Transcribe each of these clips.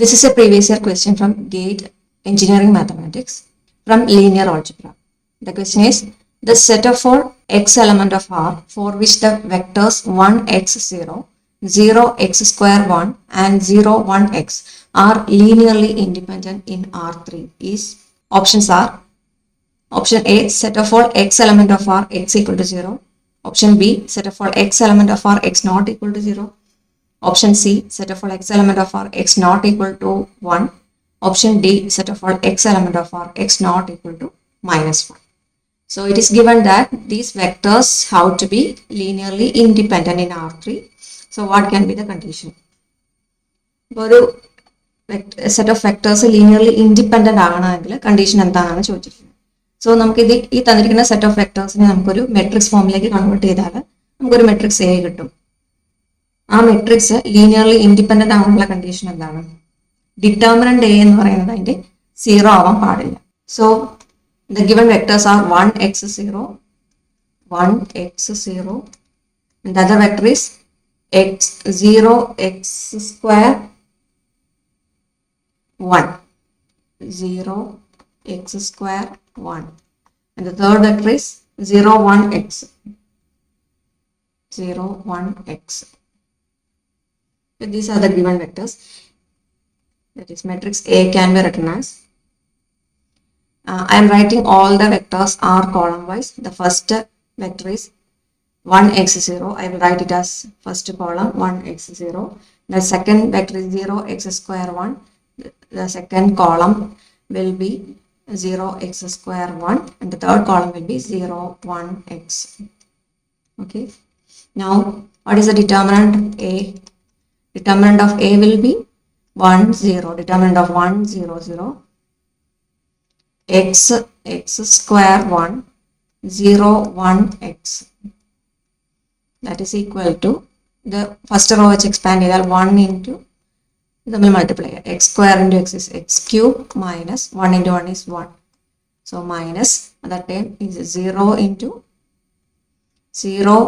This is a previous year question from GATE Engineering Mathematics from Linear Algebra. The question is, the set of all x element of R for which the vectors 1x0, 0x square 1 and 0 1x are linearly independent in R3 is, options are, option A, set of all x element of R x equal to 0, option B, set of all x element of R x not equal to 0, option C, set of all x element of R x not equal to 1. Option D, set of all x element of R x not equal to minus 1. So it is given that these vectors have to be linearly independent in R3. So what can be the condition? ഒരു set of vectors linearly independent ആകണമെങ്കിൽ condition എന്താണെന്ന് ചോദിച്ചിരിക്കുന്നത്. So നമുക്കിത് ഈ തന്നിരിക്കുന്ന set of വെക്ടേഴ്സിനെ നമുക്കൊരു matrix ഫോമിലേക്ക് convert ചെയ്താൽ നമുക്കൊരു മെട്രിക്സ് എ കിട്ടും. ആ മെട്രിക്സ് ലീനിയർലി ഇൻഡിപെൻഡന്റ് ആവാനുള്ള കണ്ടീഷൻ എന്താണ്? ഡിറ്റർമിനന്റ് എ എന്ന് പറയുന്നത് അതിന്റെ 0 ആവാൻ പാടില്ല. So the given vectors R 1x0, 1x0 and the other vector is x0, x square 1, 0 x square 1 and the third vector is 0 1x, 0 1x. So these are the given vectors. That is, matrix A can be written as, I am writing all the vectors are column wise. The first vector is 1x0. I will write it as first column 1x0. The second vector is 0x square 1. The second column will be 0x square 1 and the third column will be 0 1x. Okay. Now what is the determinant A? Determinant of A will be 1 0. Determinant of 1 0 0 x square 1 0 1x. That is equal to the first row which expand either 1 into the multiplier x square into x is x cube minus 1 into 1 is 1. So minus that term is 0 into 0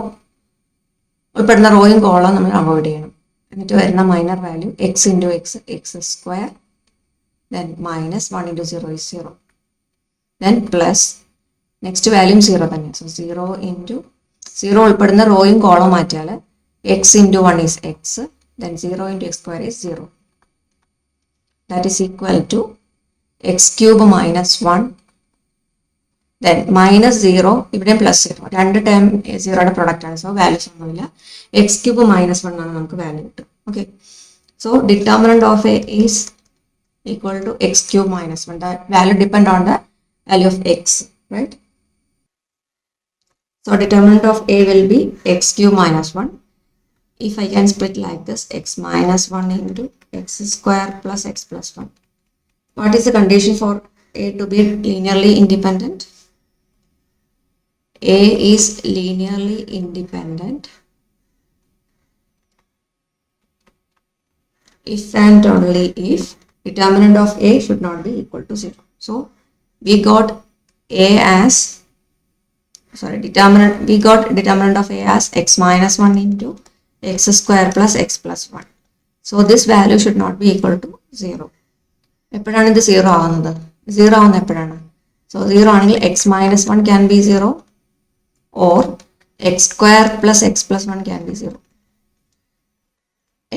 ഉൾപ്പെടുന്ന റോയും column നമ്മൾ avoid ചെയ്യണം. എന്നിട്ട് വരുന്ന minor value x into x, x square, then minus 1 into 0 is 0, then plus next value 0 തന്നെ. So 0 into 0 ഉൾപ്പെടുന്ന റോയും column മാറ്റിയാൽ x into 1 is x, then 0 into x square is 0. That is equal to x cube minus 1, then minus 0, ഇവിടെ plus 0, രണ്ട് term 0യുടെ product ആണ്. So values ഒന്നുമില്ല. x cube minus 1 ആണ് നമുക്ക് value കിട്ടും. Okay, so determinant of A is equal to x cube minus 1. The value depend on the value of x, right? So determinant of a will be x cube minus 1. If I can split like this, x minus 1 into x square plus x plus 1. What is the condition for a to be linearly independent? A is linearly independent if and only if determinant of a should not be equal to 0. So we got a as, we got determinant of a as x minus 1 into x square plus x plus 1. So this value should not be equal to 0. എപ്പോഴാണ് ഇത് 0 ആവുന്നത്? 0 ആവുന്നത് എപ്പോഴാണ്? So 0 ആണെങ്കിൽ x minus 1 can be 0 or x square plus x plus 1 can be 0.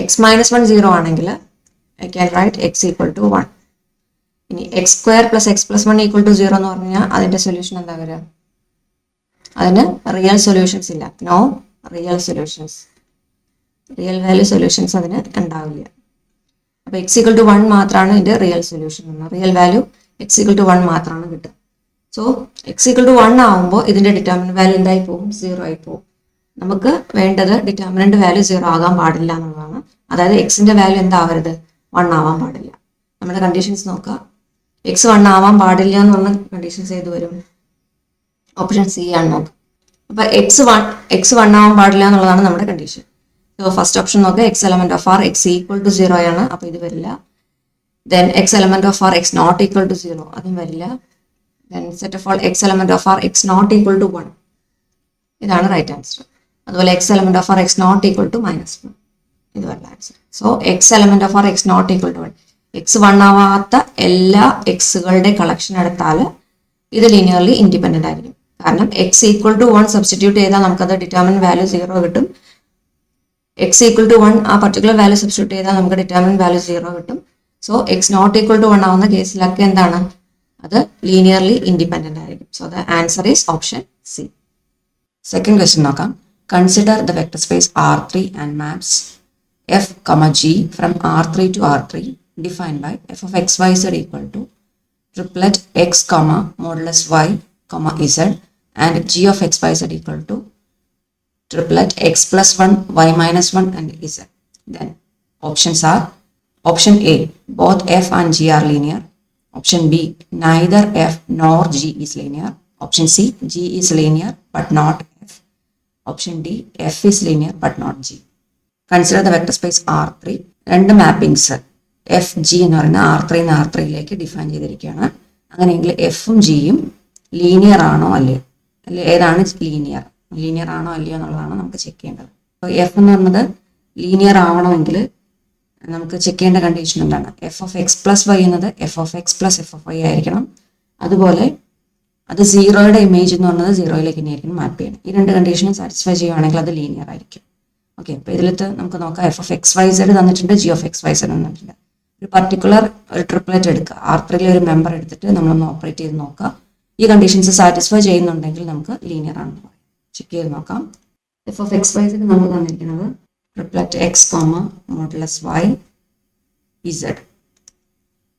x minus 1 0 ആണെങ്കിൽ I can write x equal to 1. ഇനി x square plus x plus 1 equal to 0 എന്ന് പറഞ്ഞാൽ അതിൻ്റെ സൊല്യൂഷൻ എന്താ വരിക? അതിന് റിയൽ സൊല്യൂഷൻസ് ഇല്ല. No real solutions, real value solutions അതിന് ഉണ്ടാവില്ല. അപ്പോൾ x equal to 1 മാത്രമാണ് ഇതിൻ്റെ റിയൽ സൊല്യൂഷൻ എന്ന്. Real value x equal to 1 മാത്രമാണ് കിട്ടുക. സോ x equal to 1 ആവുമ്പോൾ ഇതിൻ്റെ ഡിറ്റർമിനന്റ് വാല്യൂ എന്തായി പോകും? 0 ആയി പോകും. നമുക്ക് വേണ്ടത് ഡിറ്റർമിനന്റ് വാല്യൂ 0 ആകാൻ പാടില്ല എന്നുള്ളതാണ്. അതായത് എക്സിന്റെ വാല്യൂ എന്താവരുത്? 1 ആവാൻ പാടില്ല. നമ്മുടെ കണ്ടീഷൻസ് നോക്കുക. x 1 ആവാൻ പാടില്ല എന്ന് പറഞ്ഞ കണ്ടീഷൻസ് ഏത് വരും? ഓപ്ഷൻ സി ആണ് നോക്കുക. അപ്പോൾ x 1 ആവാൻ പാടില്ല എന്നുള്ളതാണ് നമ്മുടെ കണ്ടീഷൻ. സോ ഫസ്റ്റ് ഓപ്ഷൻ നോക്കുക, x element of R x equal to 0 ആണ്, അപ്പോൾ ഇത് വരില്ല. Then x element of R x not equal to 0, അതും വരില്ല. Then set of all x element of R x not equal to 1, ഇതാണ് right answer. അതുപോലെ x element of R x not equal to -1, ഇത് വരില്ല answer. So x element of R x not equal to 1, X 1 ആവാത്ത എല്ലാ എക്സുകളുടെ collection എടുത്താൽ ഇത് linearly independent ആയിരിക്കും. കാരണം എക്സ് ഈക്വൽ ടു 1 സബ്സ്റ്റിറ്റ്യൂട്ട് ചെയ്താൽ നമുക്കത് ഡിറ്റർമിനന്റ് വാല്യൂ 0 കിട്ടും. എക്സ് ഈക്വൽ ടു 1 ആ പർട്ടിക്കുലർ വാല്യൂ സബ്സ്റ്റിറ്റ്യൂട്ട് ചെയ്താൽ നമുക്ക് ഡിറ്റർമിനന്റ് വാല്യൂ 0 കിട്ടും. So X not equal to 1 ആവുന്ന കേസിലൊക്കെ എന്താണ്, അത് ലീനിയർലി ഇൻഡിപെൻഡന്റ് ആയിരിക്കും. So the answer is option C. Second question നോക്കാം. Consider the vector space R3 and maps F, G from R3 to R3 defined by f of x, y, z equal to triplet x, modulus y, z and g of x, y, z equal to triplet x plus 1, y minus 1 and z. Then options are: option A, both f and g are linear. Option B, neither f nor g is linear. Option C, g is linear but not f. Option D, f is linear but not g. Consider the vector space R3. രണ്ട് mappings F G എന്ന് പറയുന്ന R3 നിന്ന് R3യിലേക്ക് define ചെയ്തിരിക്കുകയാണ്. അങ്ങനെയെങ്കിൽ എഫും ജിയും linear ആണോ അല്ലയോ, അല്ലെ ഏതാണ് ലീനിയർ ആണോ അല്ലയോ എന്നുള്ളതാണ് നമുക്ക് ചെക്ക് ചെയ്യേണ്ടത്. അപ്പോൾ എഫ് എന്ന് പറയുന്നത് ലീനിയർ ആവണമെങ്കിൽ നമുക്ക് ചെക്ക് ചെയ്യേണ്ട കണ്ടീഷൻ എന്താണ്? F of X plus Y എന്നത് F of X plus F of Y ആയിരിക്കണം. അതുപോലെ അത് സീറോയുടെ ഇമേജ് എന്ന് പറയുന്നത് സീറോയിലേക്ക് തന്നെയായിരിക്കും മാപ്പ് ചെയ്യണം. ഈ രണ്ട് കണ്ടീഷനും സാറ്റിസ്ഫൈ ചെയ്യുകയാണെങ്കിൽ അത് ലീനിയർ ആയിരിക്കും. ഓക്കെ, അപ്പോൾ ഇതിലത്ത് നമുക്ക് നോക്കാം. F of X Y Z തന്നിട്ടുണ്ട്, G of X Y Z തന്നിട്ടുണ്ട്. ഒരു പർട്ടിക്കുലർ ഒരു ട്രിപ്ലെറ്റ് എടുക്കുക, R3യിലെ ഒരു മെമ്പർ എടുത്തിട്ട് നമ്മളൊന്ന് ഓപ്പറേറ്റ് ചെയ്ത് നോക്കാം. ഈ കണ്ടീഷൻസ് സാറ്റിസ്ഫൈ ചെയ്യുന്നുണ്ടെങ്കിൽ നമുക്ക് ലീനിയർ ആണെന്ന് പറയാം. ചെക്ക് ചെയ്ത് നോക്കാം. F of X Y Z നമുക്ക് തന്നിരിക്കുന്നത് triplet X modulus Y Z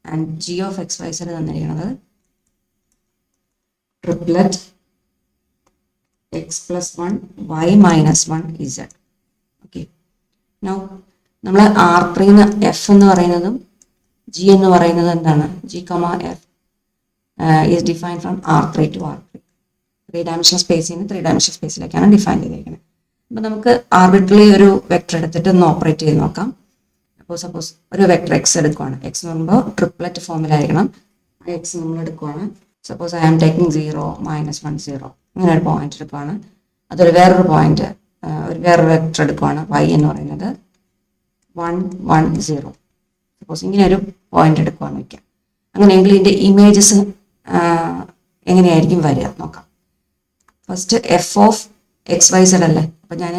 and G of X Y Z തന്നിരിക്കുന്നത് triplet X plus 1 Y minus 1 Z. Okay, now നമ്മൾ R3 എഫ് എന്ന് പറയുന്നതും ജി എന്ന് പറയുന്നത് എന്താണ്? G F is define from R3 to R3. 3 dimensional സ്പേസിൽ നിന്ന് 3 dimensional സ്പേസിലേക്കാണ് define ചെയ്തിരിക്കുന്നത്. അപ്പോൾ നമുക്ക് ആർബിട്രറി ഒരു വെക്ടർ എടുത്തിട്ട് ഒന്ന് ഓപ്പറേറ്റ് ചെയ്ത് നോക്കാം. അപ്പോൾ സപ്പോസ് ഒരു വെക്ടർ എക്സ് എടുക്കുവാണ്. എക്സ് എന്ന് പറയുമ്പോൾ ട്രിപ്ലെറ്റ് ഫോമിലായിരിക്കണം. ആ എക്സ് നമ്മൾ എടുക്കുവാണ്. സപ്പോസ് ഐ ആം ടേക്കിംഗ് 0, -1, 0 ഇങ്ങനെ ഒരു പോയിന്റ് എടുക്കുവാണ്. അതൊരു വേറൊരു പോയിന്റ് വേറൊരു വെക്ടർ എടുക്കുവാണ്. y എന്ന് പറയുന്നത് 1, 1, 0. സപ്പോസ് ഇങ്ങനെ ഒരു പോയിന്റ് എടുക്കുവാന്ന് വയ്ക്കാം. അങ്ങനെയെങ്കിൽ ഇതിൻ്റെ ഇമേജസ് എങ്ങനെയായിരിക്കും വരിക നോക്കാം. First f of X Y z അല്ലേ, അപ്പം ഞാൻ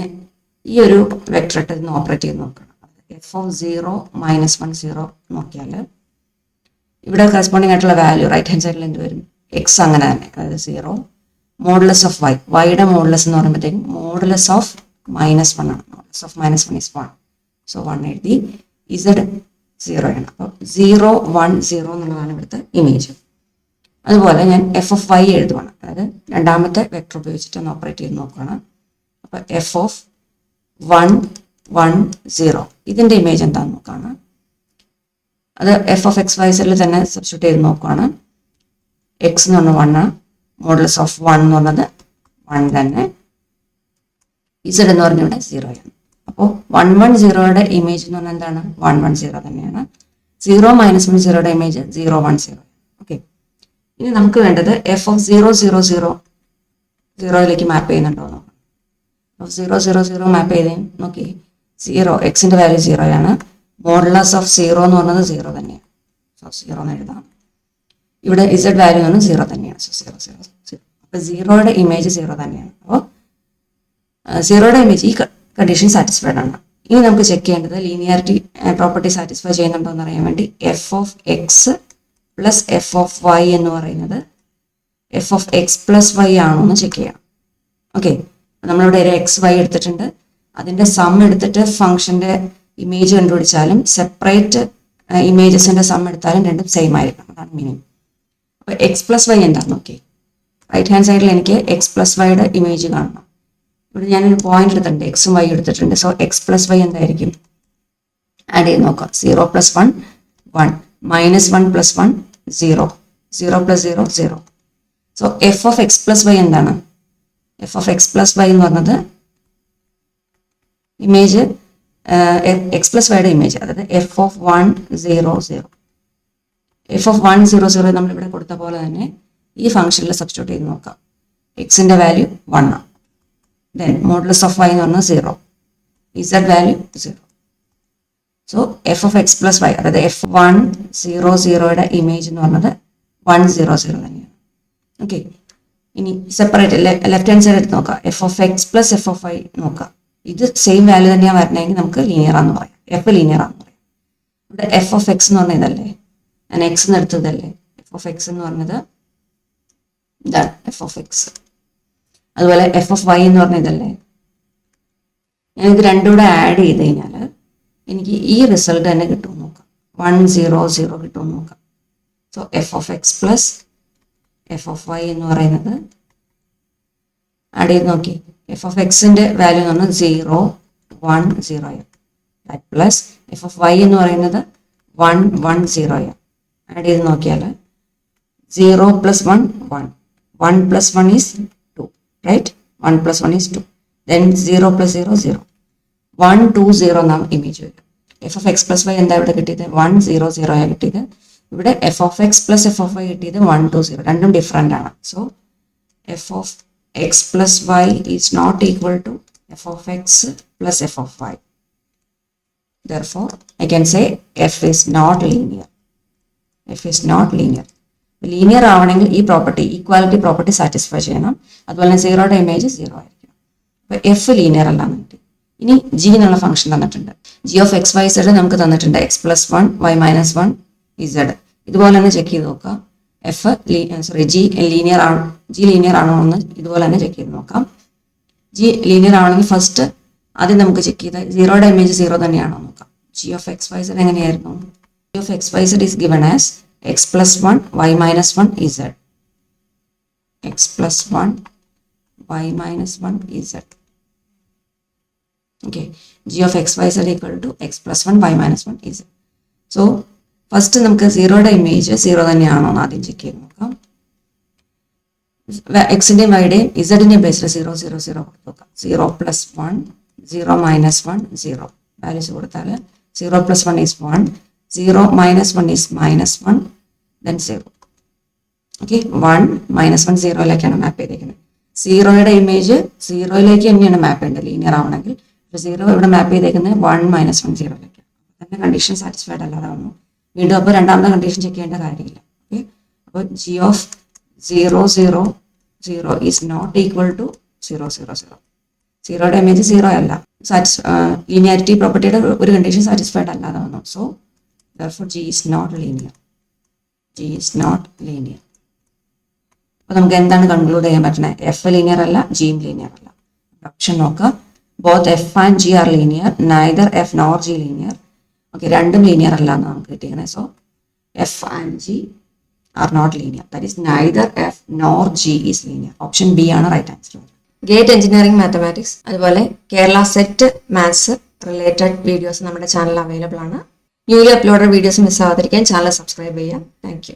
ഈ ഒരു വെക്ടർ ഇട്ട് ഇന്ന് ഓപ്പറേറ്റ് ചെയ്ത് നോക്കണം. എഫ് ഓഫ് 0, -1, 0 നോക്കിയാൽ ഇവിടെ കറസ്പോണ്ടിങ് ആയിട്ടുള്ള വാല്യൂ റൈറ്റ് ഹാൻഡ് സൈഡിൽ എന്ത് വരും? എക്സ് അങ്ങനെ തന്നെ, അതായത് 0. മോഡുലസ് ഓഫ് വൈ, വൈയുടെ മോഡുലസ് എന്ന് പറയുമ്പോഴത്തേക്കും മോഡുലസ് ഓഫ് -1 ആണ്. Modulus of -1 is 1. സോ 1 എഴുതി. ഇസഡ് 0 ആണ്. അപ്പോൾ 0, 1, 0 എന്നുള്ളതാണ് ഇവിടുത്തെ ഇമേജ്. അതുപോലെ ഞാൻ എഫ് ഓഫ് വൈ എഴുതുവാണ്. അതായത് രണ്ടാമത്തെ വെക്ടർ ഉപയോഗിച്ചിട്ട് ഒന്ന് ഓപ്പറേറ്റ് ചെയ്ത് നോക്കുകയാണ്. അപ്പോൾ എഫ് ഓഫ് 1, 1, 0 ഇതിൻ്റെ ഇമേജ് എന്താണെന്ന് നോക്കുകയാണ്. അത് എഫ് ഓഫ് എക്സ് വൈ സെഡിൽ തന്നെ സബ്സ്റ്റിറ്റ്യൂട്ട് ചെയ്ത് നോക്കുകയാണ്. എക്സ് എന്ന് പറഞ്ഞാൽ 1 ആണ്. മോഡുലസ് ഓഫ് 1 എന്ന് പറഞ്ഞത് 1 തന്നെ. ഇസഡ് എന്ന് പറഞ്ഞ ഇവിടെ 0 ആണ്. അപ്പോൾ 1, 1, 0യുടെ ഇമേജ് എന്ന് പറഞ്ഞാൽ എന്താണ്? 1, 1, 0 തന്നെയാണ്. 0, -1, 0യുടെ ഇമേജ് 0, 1, 0. ഓക്കെ, ഇനി നമുക്ക് വേണ്ടത് എഫ് ഓഫ് 0, 0, 0 0യിലേക്ക് മാപ്പ് ചെയ്യുന്നുണ്ടോ നോക്കാം. അപ്പോൾ 0, 0, 0 മാപ്പ് ചെയ്ത് നോക്കി. 0 എക്സിൻ്റെ വാല്യൂ 0 ആണ്. മോഡുലസ് ഓഫ് 0 എന്ന് പറഞ്ഞത് 0 തന്നെയാണ്. സോ 0 എന്ന് എഴുതാം. ഇവിടെ ഇസഡ് വാല്യൂ എന്ന് 0 തന്നെയാണ്. സോ 0, 0, 0. അപ്പോൾ 0യുടെ ഇമേജ് 0 തന്നെയാണ്. അപ്പോൾ 0യുടെ ഇമേജ് ഈ കണ്ടീഷൻ സാറ്റിസ്ഫൈഡ് ആണ്. ഇനി നമുക്ക് ചെക്ക് ചെയ്യേണ്ടത് ലീനിയാരിറ്റി പ്രോപ്പർട്ടി സാറ്റിസ്ഫൈ ചെയ്യുന്നുണ്ടോ എന്ന് അറിയാൻ വേണ്ടി f of X plus F of y എന്ന് പറയുന്നത് f of X plus y ആണോ എന്ന് ചെക്ക് ചെയ്യാം. ഓക്കെ, നമ്മളിവിടെ ഒരു എക്സ് വൈ എടുത്തിട്ടുണ്ട്. അതിൻ്റെ സം എടുത്തിട്ട് ഫംഗ്ഷൻ്റെ ഇമേജ് കണ്ടുപിടിച്ചാലും സെപ്പറേറ്റ് ഇമേജസിൻ്റെ സം എടുത്താലും രണ്ടും സെയിം ആയിരിക്കണം. അതാണ് മീനിങ്. അപ്പോൾ എക്സ് പ്ലസ് വൈ എന്താണെന്ന് നോക്കി. റൈറ്റ് ഹാൻഡ് സൈഡിൽ എനിക്ക് എക്സ് പ്ലസ് വൈയുടെ ഇമേജ് കാണണം. ഇവിടെ ഞാനൊരു പോയിന്റ് എടുത്തിട്ടുണ്ട്, എക്സും വൈ എടുത്തിട്ടുണ്ട്. സോ എക്സ് പ്ലസ് വൈ എന്തായിരിക്കും? ആഡ് ചെയ്ത് നോക്കാം. 0 + 1, 1, -1 + 1, 0, 0 + 0, 0. So F of X plus Y എന്താണ്? F of X plus Y എന്ന് പറഞ്ഞത് ഇമേജ് എക്സ് പ്ലസ് വൈയുടെ ഇമേജ്, അതായത് എഫ് ഓഫ് 1, 0, 0. എഫ് ഓഫ് 1, 0, 0 നമ്മളിവിടെ കൊടുത്ത പോലെ തന്നെ ഈ ഫംഗ്ഷനിൽ സബ്സ്റ്റിറ്റ്യൂട്ട് ചെയ്ത് നോക്കാം. എക്സിൻ്റെ വാല്യൂ 1 ആണ്. ദെൻ മോഡുലസ് ഓഫ് വൈ എന്ന് പറഞ്ഞാൽ 0. Z value 0. So F of X plus y, അതായത് F1, സീറോ സീറോയുടെ ഇമേജ് എന്ന് പറഞ്ഞത് 1 0 0 തന്നെയാണ്. ഓക്കെ, ഇനി സെപ്പറേറ്റ് ലെഫ്റ്റ് ഹാൻഡ് സൈഡ് എടുത്ത് നോക്കാം. F of X plus F of y നോക്കാം. ഇത് സെയിം വാല്യൂ തന്നെയാണ് വരണമെങ്കിൽ നമുക്ക് ലീനിയർ ആണെന്ന് പറയാം, എഫ് ലീനിയർ ആണെന്ന് പറയാം. ഇവിടെ എഫ് ഓഫ് എക്സ് എന്ന് പറഞ്ഞ ഇതല്ലേ, ഞാൻ എക്സ് എന്ന് എടുത്തതല്ലേ, എഫ് ഓഫ് എക്സ് എന്ന് പറഞ്ഞത് ഇതാണ് എഫ് ഓഫ് എക്സ്. അതുപോലെ എഫ് ഓഫ് വൈ എന്ന് പറഞ്ഞ ഇതല്ലേ, ഞാൻ ഇത് രണ്ടും കൂടെ ആഡ് ചെയ്ത് കഴിഞ്ഞാൽ എനിക്ക് ഈ റിസൾട്ട് തന്നെ കിട്ടുമെന്ന് നോക്കാം. 1 0 0 കിട്ടുമെന്ന് നോക്കാം. So F of X plus F of y എന്ന് പറയുന്നത് ആഡ് ചെയ്ത് നോക്കി. എഫ് ഓഫ് എക്സിന്റെ വാല്യൂ എന്ന് പറഞ്ഞാൽ 0 1 0 പ്ലസ് എഫ് ഓഫ് വൈ എന്ന് പറയുന്നത് 1 1 0 ആഡ് ചെയ്ത് നോക്കിയാൽ 0 plus 1 1 1 plus 1 is 2, right? 1 plus 1 is 2. Then 0 plus 0 0 1 2 0 നാം ഇമേജ് വരും. F of X plus y എന്താ ഇവിടെ കിട്ടിയത്? 1 0 0 ആണ് കിട്ടിയത്. ഇവിടെ f of X plus F of y കിട്ടിയത് 1 2 0, രണ്ടും ഡിഫറെൻ്റ് ആണ്. So F of X plus y is not equal to f of X plus F of y. Therefore, I can say f is not linear. f is not linear. Linear ആവണമെങ്കിൽ ഈ property, equality property satisfy ചെയ്യണം. അതുപോലെ തന്നെ സീറോയുടെ image 0 ആയിരിക്കും. അപ്പോൾ F linear അല്ലാന്ന് കിട്ടി. ഇനി ജി എന്നുള്ള ഫംഗ്ഷൻ തന്നിട്ടുണ്ട്. G of X Y Z നമുക്ക് തന്നിട്ടുണ്ട് x plus 1 Y minus 1 z. ഇതുപോലെ തന്നെ ചെക്ക് ചെയ്ത് നോക്കാം. ജി ലീനിയർ ആണോ, ജി ലീനിയർ ആണോ എന്ന് ഇതുപോലെ തന്നെ ചെക്ക് ചെയ്ത് നോക്കാം. ജി ലീനിയർ ആണെങ്കിൽ ഫസ്റ്റ് ആദ്യം നമുക്ക് ചെക്ക് ചെയ്ത് സീറോയുടെ ഇമേജ് 0 തന്നെയാണോ നോക്കാം. G of X Y Z എങ്ങനെയായിരുന്നു? G of X Y Z is given as x plus 1 y minus 1 z. x plus 1 y minus 1 z. Okay, g of x y z equal to x plus 1 y minus 1 z. So first നമുക്ക് സീറോയുടെ image 0 തന്നെയാണോ എന്ന് ആദ്യം check ചെയ്ത് നോക്കാം. എക്സിന്റെയും വൈയുടെയും ഇസഡിന്റെയും ബേസിൽ 0 0 0 കൊടുത്ത് നോക്കാം. 0 plus 1 0 minus 1 0 values കൊടുത്താൽ 0 plus 1 is 1, 0 minus 1 is minus 1, then 0. Okay, 1 minus 1 0യിലേക്കാണ് മാപ്പ് ചെയ്തേക്കുന്നത്. സീറോയുടെ ഇമേജ് 0യിലേക്ക് തന്നെയാണ് മാപ്പ് ചെയ്യേണ്ടത് ലീനിയർ ആവണമെങ്കിൽ. 0 ഇവിടെ മാപ്പ് ചെയ്തേക്കുന്നത് 1 minus 1 0യിലേക്കാണ്. തന്നെ കണ്ടീഷൻ സാറ്റിസ്ഫൈഡ് അല്ലാതെ വന്നു. വീണ്ടും അപ്പോൾ രണ്ടാമത്തെ കണ്ടീഷൻ ചെക്ക് ചെയ്യേണ്ട കാര്യമില്ല. ഓക്കെ, അപ്പോൾ G of 0 0 0 is not equal to 0 0 0. സീറോയുടെ ഇമേജ് 0 അല്ല, ലീനിയാരിറ്റി പ്രോപ്പർട്ടിയുടെ ഒരു കണ്ടീഷൻ സാറ്റിസ്ഫൈഡ് അല്ലാതെ വന്നു. So therefore G is not linear. G is not linear. അപ്പോൾ നമുക്ക് എന്താണ് കൺക്ലൂഡ് ചെയ്യാൻ പറ്റുന്നത്? എഫ് ലീനിയർ അല്ല, ജിയും ലീനിയർ അല്ല. ഓപ്ഷൻ നോക്കുക. Both F and G are linear, neither F nor G linear. Okay, രണ്ടും ലീനിയർ അല്ല എന്ന് നമുക്ക് കിട്ടിയത്. So F and G are not linear. That is neither F nor G is linear. Option B ആണ് right answer. GATE engineering mathematics അതുപോലെ Kerala SET maths related videos നമ്മുടെ channel available ആണ്. Newly uploaded videos മിസ്സാവാതിരിക്കാൻ channel subscribe ചെയ്യാം. Thank U.